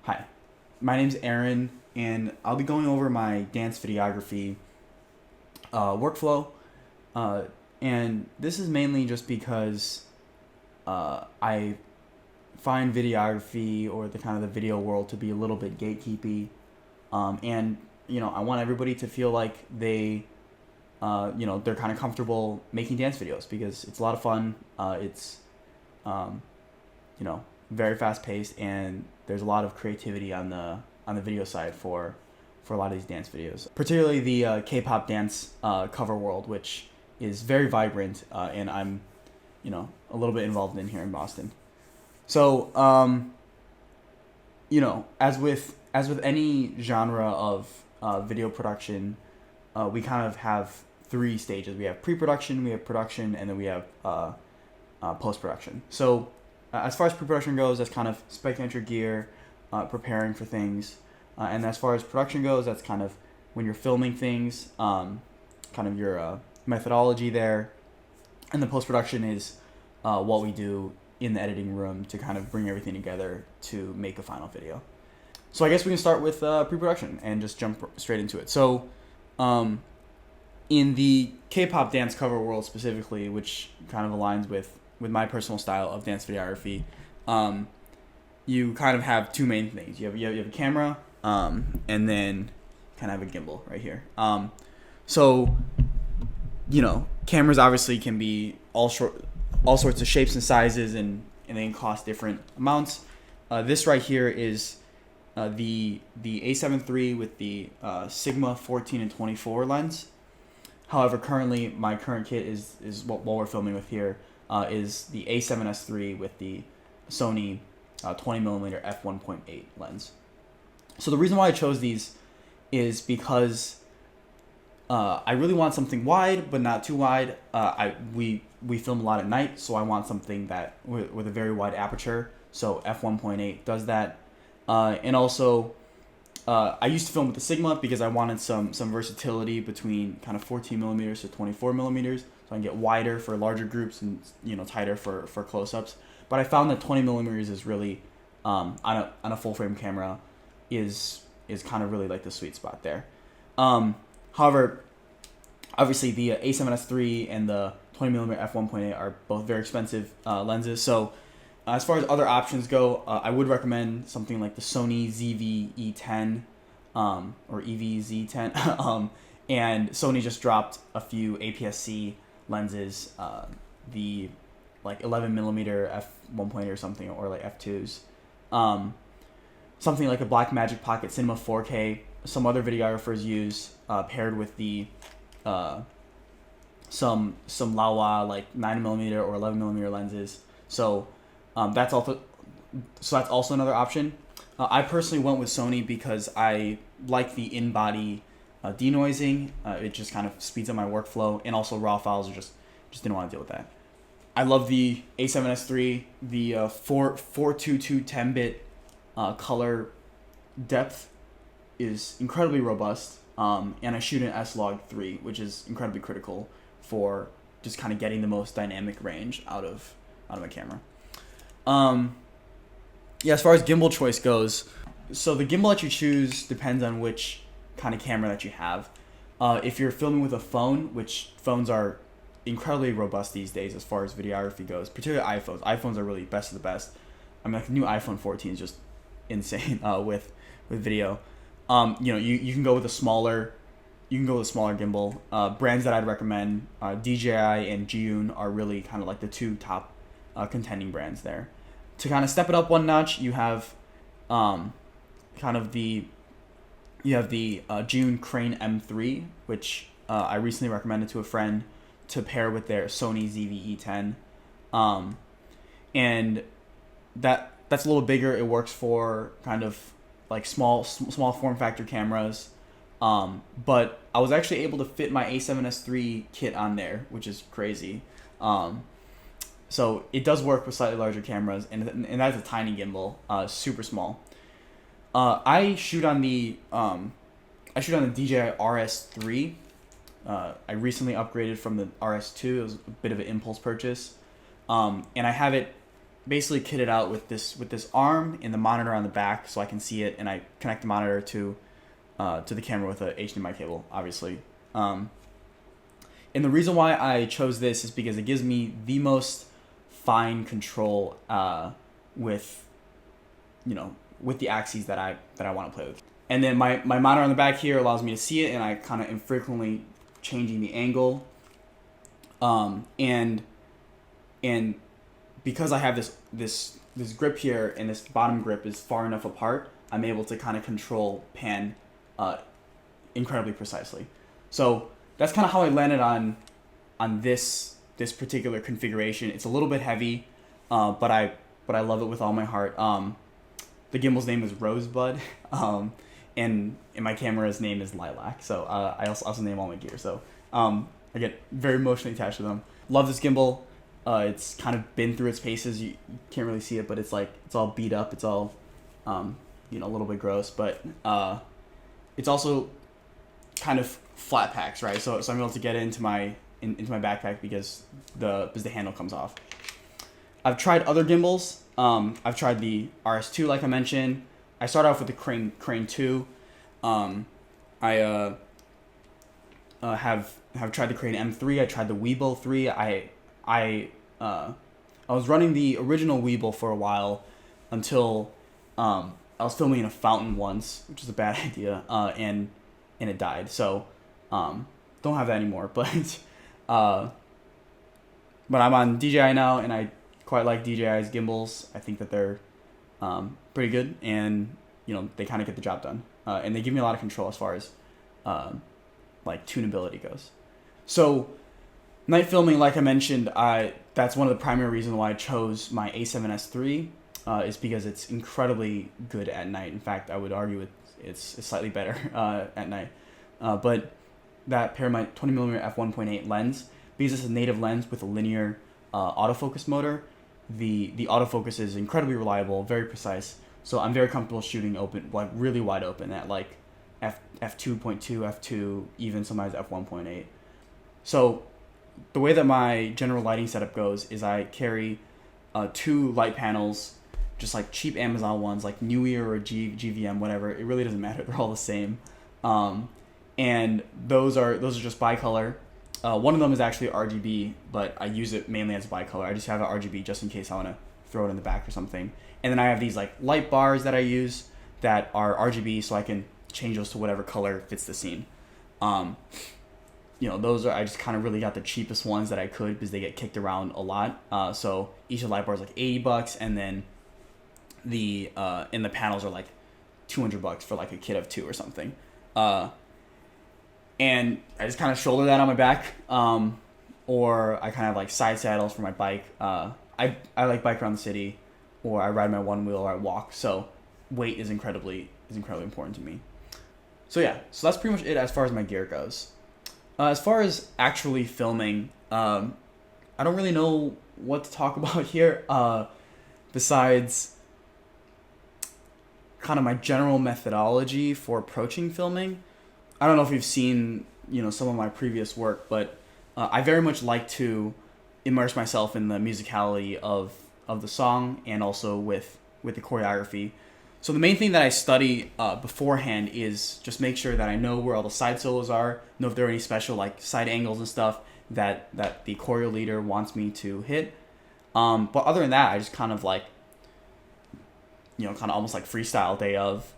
Hi, my name's Aaron, and I'll be going over my dance videography workflow. Uh, and this is mainly just because I find videography or the kind of the video world to be a little bit gatekeepy. And I want everybody to feel like they're kind of comfortable making dance videos because it's a lot of fun. It's um, very fast paced, and there's a lot of creativity on the video side for a lot of these dance videos, particularly the K-pop dance cover world, which is very vibrant, and I'm a little bit involved in here in Boston. So as with any genre of video production, we kind of have three stages. We have pre-production, we have production, and then we have post-production. So as far as pre-production goes, that's kind of specking out your gear, preparing for things. And as far as production goes, that's kind of when you're filming things, kind of your methodology there. And the post-production is what we do in the editing room to kind of bring everything together to make a final video. So I guess we can start with pre-production and just jump straight into it. So in the K-pop dance cover world specifically, which kind of aligns with my personal style of dance videography, you kind of have two main things. You have a camera, and then kind of have a gimbal right here. So cameras obviously can be all sorts of shapes and sizes, and they can cost different amounts. This right here is the A7 III with the Sigma 14 and 24 lens. However, currently my current kit is what we're filming with here is the A7S III with the Sony 20mm f1.8 lens. So the reason why I chose these is because I really want something wide, but not too wide. We film a lot at night, so I want something that with a very wide aperture. So f1.8 does that, and also I used to film with the Sigma because I wanted some versatility between kind of 14mm to 24mm, so I can get wider for larger groups and tighter for close-ups. But I found that 20mm is really on a full frame camera is kind of really like the sweet spot there. However, obviously the A7S III and the 20mm f1.8 are both very expensive lenses. So as far as other options go, I would recommend something like the Sony ZV-E10 or EVZ10. And Sony just dropped a few APS-C lenses, the like 11mm f1.8 or something, or like f2s. Something like a Blackmagic Pocket Cinema 4K. Some other videographers use paired with the some Laowa like 9mm or 11mm lenses. So that's also another option. I personally went with Sony because I like the in-body denoising. It just kind of speeds up my workflow, and also raw files are just didn't want to deal with that. I love the A7S III, the 422 10-bit color depth is incredibly robust, and I shoot an S-Log3, which is incredibly critical for just kind of getting the most dynamic range out of my camera. As far as gimbal choice goes, so the gimbal that you choose depends on which kind of camera that you have. If you're filming with a phone, which phones are incredibly robust these days as far as videography goes, particularly iPhones. iPhones are really best of the best. I mean, like the new iPhone 14 is just insane with video. You can go with a smaller gimbal. Brands that I'd recommend, DJI and Jiyun are really kind of like the two top contending brands there. To kind of step it up one notch, you have the Jiyun Crane M3, which I recently recommended to a friend to pair with their Sony ZV-E10, and that's a little bigger. It works for kind of like small form factor cameras, but I was actually able to fit my A7S III kit on there, which is crazy. So it does work with slightly larger cameras, and that's a tiny gimbal, super small. I shoot on the DJI RS3. I recently upgraded from the RS2. It was a bit of an impulse purchase, and I have it basically kitted out with this arm and the monitor on the back, so I can see it, and I connect the monitor to the camera with a HDMI cable, obviously. And the reason why I chose this is because it gives me the most fine control with the axes that I want to play with. And then my monitor on the back here allows me to see it, and I kind of am frequently changing the angle. And because I have this grip here, and this bottom grip is far enough apart, I'm able to kind of control pan incredibly precisely. So that's kind of how I landed on this particular configuration. It's a little bit heavy, but I love it with all my heart. The gimbal's name is Rosebud, and my camera's name is Lilac. So I also name all my gear. So I get very emotionally attached to them. Love this gimbal. It's kind of been through its paces. You can't really see it, but it's all beat up. It's all a little bit gross, but it's also kind of flat packs, right? So I'm able to get it into my backpack because the handle comes off. I've tried other gimbals. I've tried the RS2, like I mentioned. I started off with the Crane 2. I have tried the Crane M3. I tried the Weebill 3. I was running the original Weebill for a while until I was filming in a fountain once, which is a bad idea, and it died. So don't have that anymore. But I'm on DJI now, and I quite like DJI's gimbals. I think that they're pretty good, and they kind of get the job done, and they give me a lot of control as far as tunability goes. So night filming, like I mentioned, that's one of the primary reasons why I chose my A7S III, is because it's incredibly good at night. In fact, I would argue it's slightly better at night. But that pair of my 20mm f1.8 lens, because it's a native lens with a linear autofocus motor, the autofocus is incredibly reliable, very precise. So I'm very comfortable shooting open, really wide open at f2.2, f2, even sometimes f1.8. So the way that my general lighting setup goes is I carry 2 light panels, just like cheap Amazon ones, like Neewer or GVM, whatever. It really doesn't matter. They're all the same. And those are just bicolor. One of them is actually RGB, but I use it mainly as bicolor. I just have an RGB just in case I want to throw it in the back or something. And then I have these light bars that I use that are RGB, so I can change those to whatever color fits the scene. Those are, I just kind of really got the cheapest ones that I could because they get kicked around a lot. So each of the light bars is $80, and then the panels are $200 for a kit of 2 or something. And I just kind of shoulder that on my back, or I kind of side saddles for my bike. I bike around the city, or I ride my one wheel, or I walk. So weight is incredibly important to me. So yeah, so that's pretty much it as far as my gear goes. As far as actually filming, I don't really know what to talk about here, besides kind of my general methodology for approaching filming. I don't know if you've seen, some of my previous work, but I very much like to immerse myself in the musicality of the song, and also with the choreography. So the main thing that I study beforehand is just make sure that I know where all the side solos are, know if there are any special side angles and stuff that the choreo leader wants me to hit. But other than that, I just kind of kind of almost freestyle day of.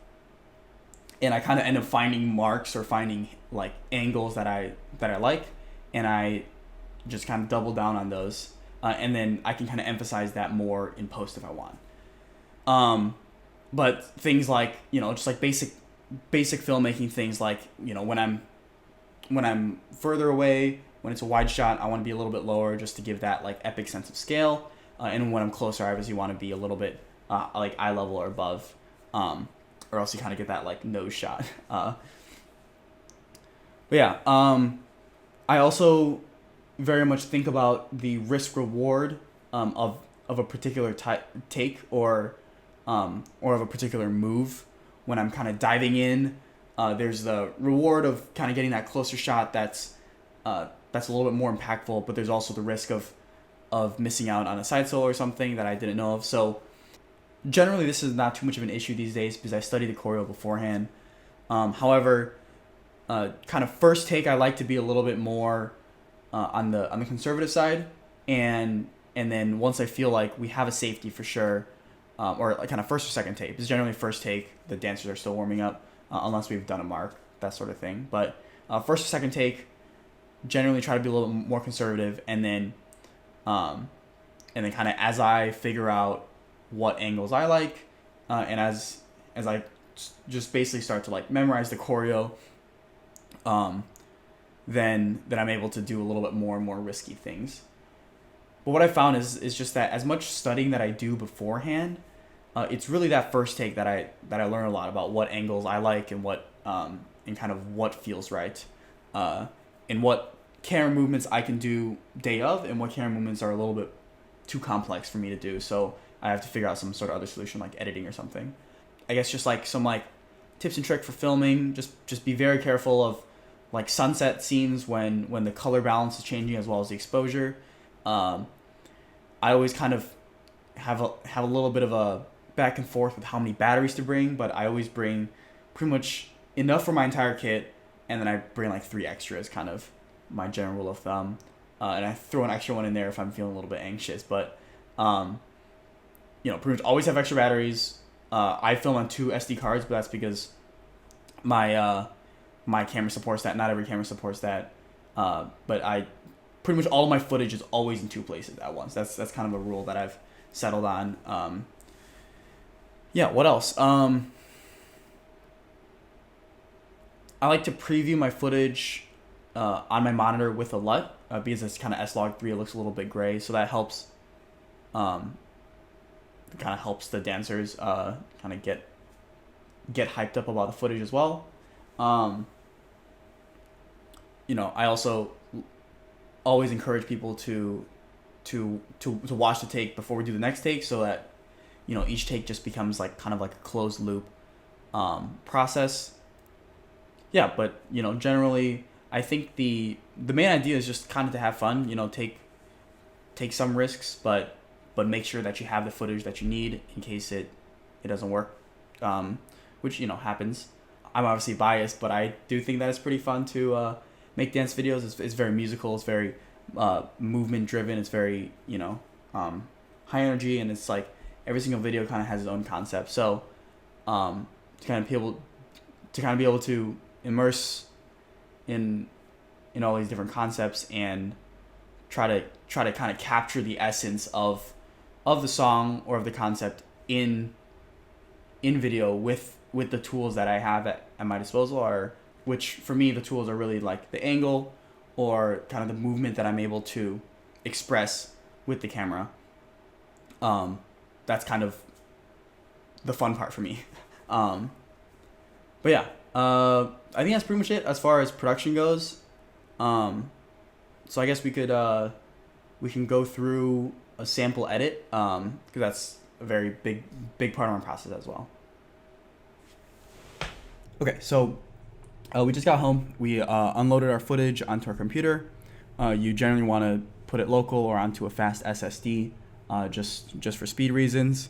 And I kind of end up finding marks or finding angles that I like, and I just kind of double down on those, and then I can kind of emphasize that more in post if I want. But things just basic filmmaking things, when I'm further away, when it's a wide shot, I want to be a little bit lower just to give that epic sense of scale, and when I'm closer, I obviously want to be a little bit eye level or above. Or else you kind of get that nose shot. But yeah, I also very much think about the risk reward of a particular take or of a particular move when I'm kind of diving in. There's the reward of kind of getting that closer shot that's a little bit more impactful, but there's also the risk of of missing out on a side solo or something that I didn't know of. So generally this is not too much of an issue these days because I studied the choreo beforehand. However, kind of first take, I like to be a little bit more on the conservative side, and then once I feel like we have a safety for sure, or like kind of first or second take, because generally first take the dancers are still warming up unless we've done a mark, that sort of thing. But first or second take, generally try to be a little bit more conservative, and then kind of as I figure out what angles I like, and as I just basically start to like memorize the choreo, then I'm able to do a little bit more and more risky things. But what I found is just that as much studying that I do beforehand, it's really that first take that I learn a lot about what angles I like and what and kind of what feels right, and what camera movements I can do day of, and what camera movements are a little bit too complex for me to do. So I have to figure out some sort of other solution, like editing or something. I guess just like some like tips and tricks for filming. Just be very careful of like sunset scenes when the color balance is changing as well as the exposure. I always kind of have a little bit of a back and forth with how many batteries to bring, but I always bring pretty much enough for my entire kit, and then I bring like 3 extras, kind of my general rule of thumb. And I throw an extra one in there if I'm feeling a little bit anxious. But pretty much always have extra batteries. I film on 2 SD cards, but that's because my camera supports that. Not every camera supports that. But I pretty much all of my footage is always in 2 places at once. That's kind of a rule that I've settled on. What else? I like to preview my footage on my monitor with a LUT because it's kind of S-Log3. It looks a little bit gray, so that helps. Kind of helps the dancers kind of get hyped up about the footage as well. I also always encourage people to watch the take before we do the next take, so that each take just becomes like kind of like a closed loop process. Yeah, but generally I think the main idea is just kind of to have fun. Take some risks, but make sure that you have the footage that you need in case it doesn't work, which happens. I'm obviously biased, but I do think that it's pretty fun to make dance videos. It's very musical. It's very movement driven. It's very high energy, and it's like every single video kind of has its own concept. So to kind of be able to immerse in all these different concepts and try to kind of capture the essence of the song or of the concept in video with the tools that I have at my disposal, which for me the tools are really like the angle or kind of the movement that I'm able to express with the camera. That's kind of the fun part for me. But yeah, I think that's pretty much it as far as production goes. So I guess we can go through a sample edit, because that's a very big part of my process as well. Okay, so we just got home. We unloaded our footage onto our computer. You generally want to put it local or onto a fast SSD, just for speed reasons,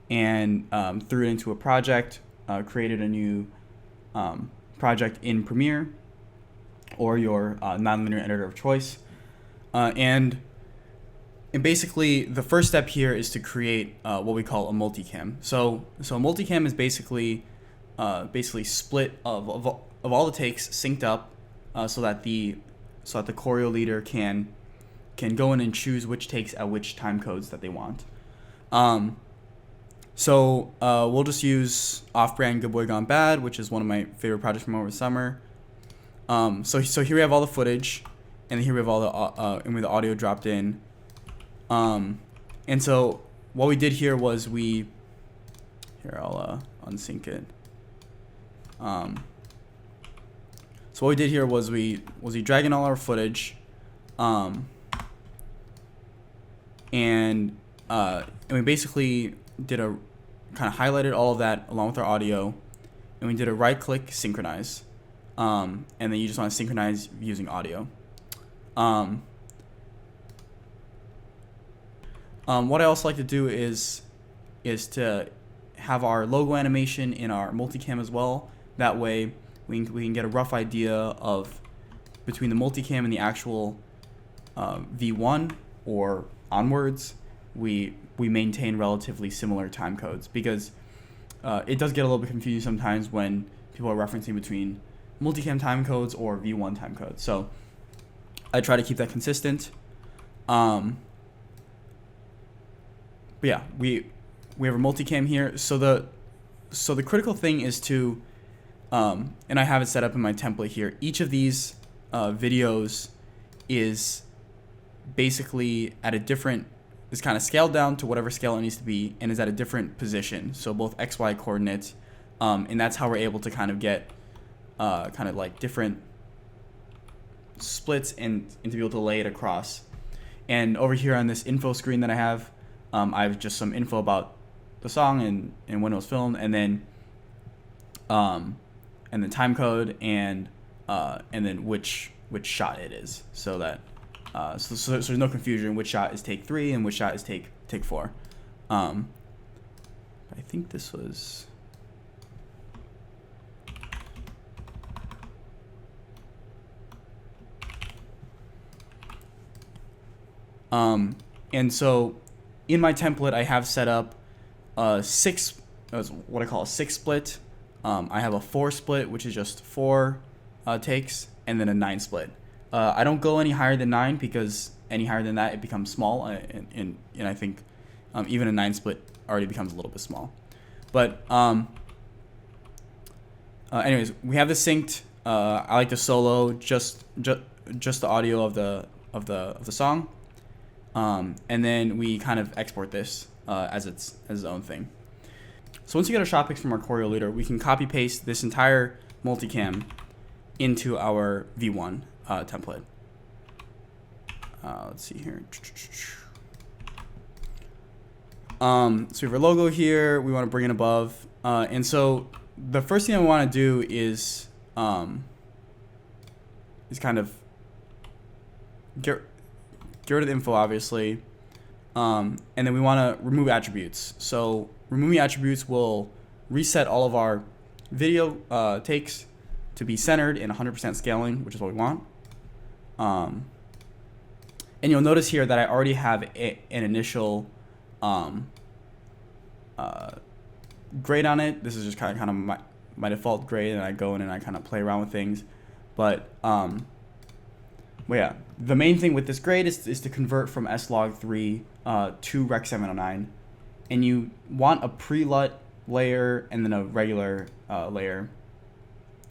and threw it into a project. Created a new project in Premiere or your nonlinear editor of choice, and basically the first step here is to create what we call a multicam. So a multicam is basically split of all the takes synced up, so that the choreo leader can go in and choose which takes at which time codes that they want. So we'll just use Off-Brand Good Boy Gone Bad, which is one of my favorite projects from over the summer. So here we have all the footage, and here we have all the audio dropped in. And so what we did here was I'll unsync it. So what we did here was we dragged in all our footage, and we basically did a kind of highlighted all of that along with our audio, and we did a right click synchronize, and then you just want to synchronize using audio. What I also like to do is to have our logo animation in our multicam as well. That way we can get a rough idea of between the multicam and the actual V1 or onwards, we maintain relatively similar time codes, because it does get a little bit confusing sometimes when people are referencing between multicam time codes or V1 time codes. So I try to keep that consistent. But yeah, we have a multicam here. So the critical thing is to, and I have it set up in my template here. Each of these videos is basically at a different, is kind of scaled down to whatever scale it needs to be, and is at a different position. So both XY coordinates, and that's how we're able to kind of get kind of like different splits and to be able to lay it across. And over here on this info screen that I have just some info about the song and when it was filmed, and then time code, and then which shot it is, so that so there's no confusion which shot is take 3 and which shot is take 4. I think this was. And so in my template, I have set up what I call a 6 split. I have a 4 split, which is just 4 takes, and then a 9 split. I don't go any higher than 9, because any higher than that, it becomes small, and I think even a 9 split already becomes a little bit small. But anyways, we have this synced. I like to solo just the audio of the song. And then we kind of export this as its own thing. So once you get our shot picks from our choreo leader, we can copy paste this entire multicam into our V1 template. Let's see here. So we have our logo here. We want to bring it above, and so the first thing I want to do is kind of get rid of the info, obviously, and then we want to remove attributes. So removing attributes will reset all of our video takes to be centered in 100% scaling, which is what we want. And you'll notice here that I already have an initial grade on it. This is just kind of my default grade, and I go in and I kind of play around with things. But yeah, the main thing with this grade is to convert from slog3 to rec 709, and you want a pre-LUT layer and then a regular layer,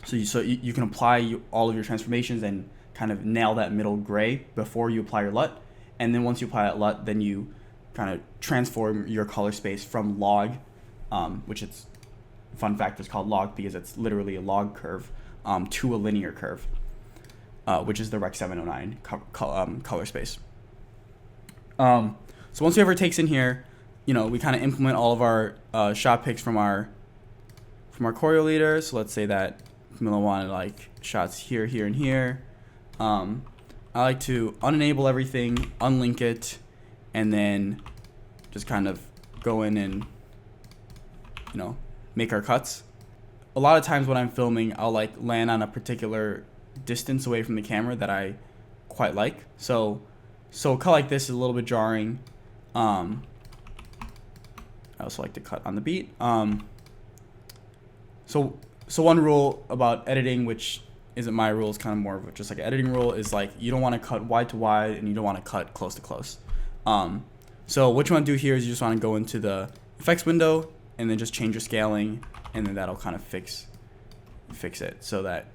so you can apply all of your transformations and kind of nail that middle gray before you apply your LUT. And then once you apply that LUT, then you kind of transform your color space from log, which it's, fun fact, it's called log because it's literally a log curve, to a linear curve, which is the rec 709 color space. So once we have our takes in here, we kind of implement all of our shot picks from our choreo leader. So let's say that Camilla wanted like shots here, here, and here. I like to unenable everything, unlink it, and then just kind of go in and make our cuts. A lot of times when I'm filming, I'll like land on a particular distance away from the camera that I quite like. So a cut like this is a little bit jarring. I also like to cut on the beat. So one rule about editing, which isn't my rule, it's kind of more of just like an editing rule, is like you don't want to cut wide to wide and you don't want to cut close to close. So what you want to do here is you just want to go into the effects window and then just change your scaling, and then that'll kind of fix it so that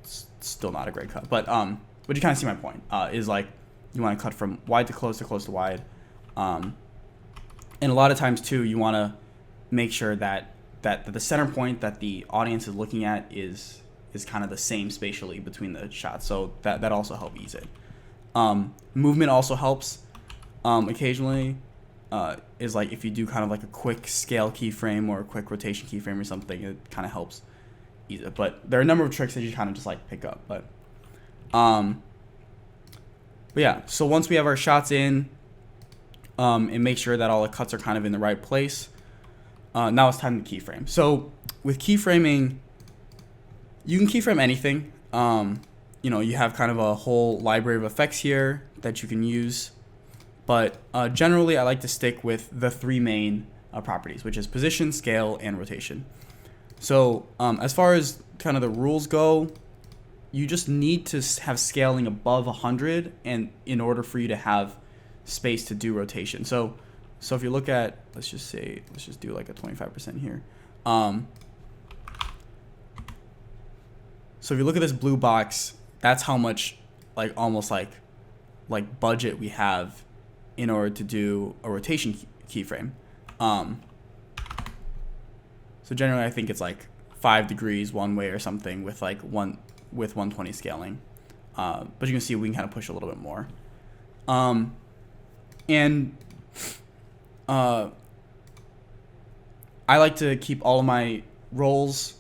it's still not a great cut, but you kind of see my point, is like you want to cut from wide to close to wide, and a lot of times too you want to make sure that the center point that the audience is looking at is kind of the same spatially between the shots, so that also helps ease it. Movement also helps occasionally, is like if you do kind of like a quick scale keyframe or a quick rotation keyframe or something, it kind of helps ease it. But there are a number of tricks that you kind of just like pick up. But But yeah, so once we have our shots in, and make sure that all the cuts are kind of in the right place, now it's time to keyframe. So with keyframing, you can keyframe anything. You have kind of a whole library of effects here that you can use. But generally, I like to stick with the three main properties, which is position, scale, and rotation. So as far as kind of the rules go, you just need to have scaling above 100 and in order for you to have space to do rotation. So if you look at, let's just do like a 25% here. So if you look at this blue box, that's how much almost like budget we have in order to do a rotation keyframe. So generally I think it's like 5 degrees one way or something with 120 scaling. But you can see we can kind of push a little bit more. I like to keep all of my rolls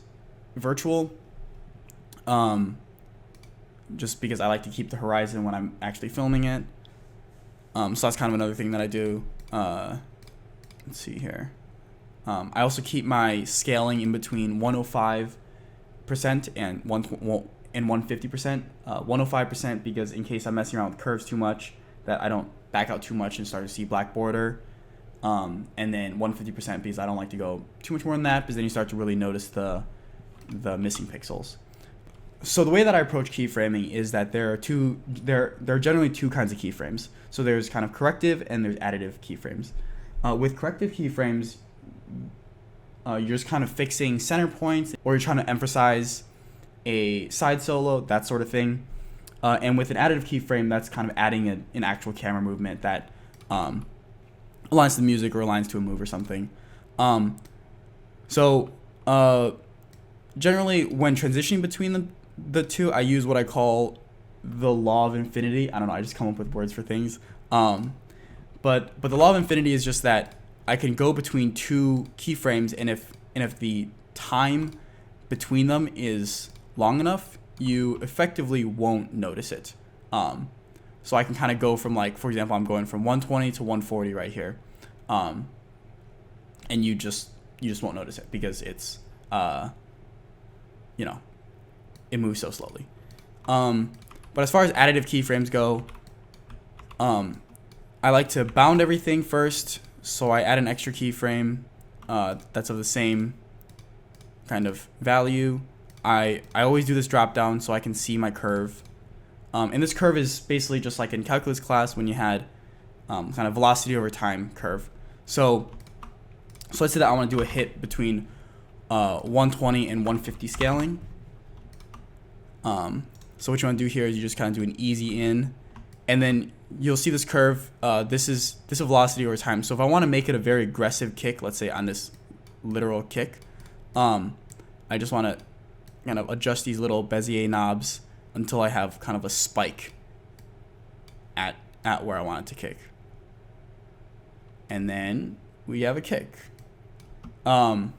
virtual, just because I like to keep the horizon when I'm actually filming it. So that's kind of another thing that I do. Let's see here. I also keep my scaling in between 105% and 150%. 105% because in case I'm messing around with curves too much, that I don't back out too much and start to see black border. And then 150% because I don't like to go too much more than that, because then you start to really notice the missing pixels. So the way that I approach keyframing is that there are generally two kinds of keyframes. So there's kind of corrective and there's additive keyframes. With corrective keyframes, you're just kind of fixing center points, or you're trying to emphasize a side solo, that sort of thing. And with an additive keyframe, that's kind of adding an actual camera movement that aligns to the music or aligns to a move or something. Generally, when transitioning between the two, I use what I call the law of infinity. I don't know, I just come up with words for things. But the law of infinity is just that I can go between two keyframes, and if the time between them is long enough, you effectively won't notice it. So I can kind of go from, for example, I'm going from 120 to 140 right here, and you just won't notice it because it's it moves so slowly. But as far as additive keyframes go, I like to bound everything first. So I add an extra keyframe that's of the same kind of value. I always do this drop down so I can see my curve. And this curve is basically just like in calculus class when you had kind of velocity over time curve. So let's say that I want to do a hit between 120 and 150 scaling. So what you want to do here is you just kind of do an easy in, and then you'll see this curve. This is velocity over time. So if I want to make it a very aggressive kick, let's say on this literal kick, I just want to kind of adjust these little Bezier knobs until I have kind of a spike at where I want it to kick. And then we have a kick. And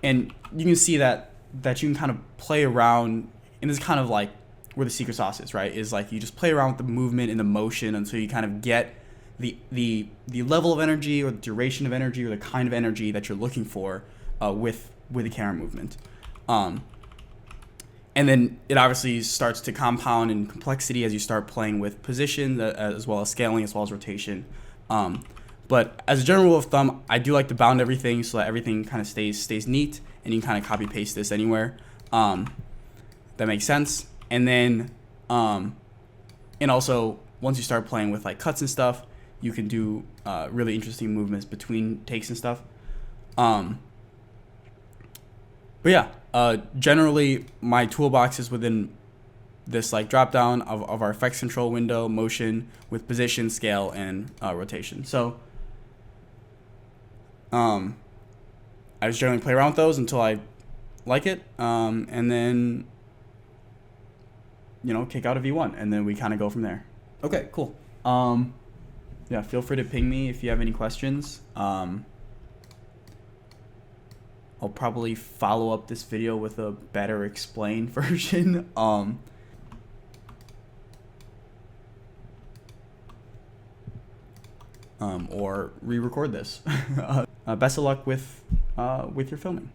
you can see that you can kind of play around, and this is kind of like where the secret sauce is, right? Is like you just play around with the movement and the motion until you kind of get the level of energy or the duration of energy or the kind of energy that you're looking for with the camera movement. And then it obviously starts to compound in complexity as you start playing with position, as well as scaling, as well as rotation. But as a general rule of thumb, I do like to bound everything so that everything kind of stays neat, and you can kind of copy paste this anywhere. That makes sense. And then, and also once you start playing with like cuts and stuff, you can do really interesting movements between takes and stuff. But yeah, generally my toolbox is within this like drop down of our effects control window, motion with position, scale, and rotation. So I just generally play around with those until I like it, and then kick out a V1, and then we kind of go from there. Okay, cool. Yeah, feel free to ping me if you have any questions. I'll probably follow up this video with a better explained version. or re-record this. Best of luck with your filming.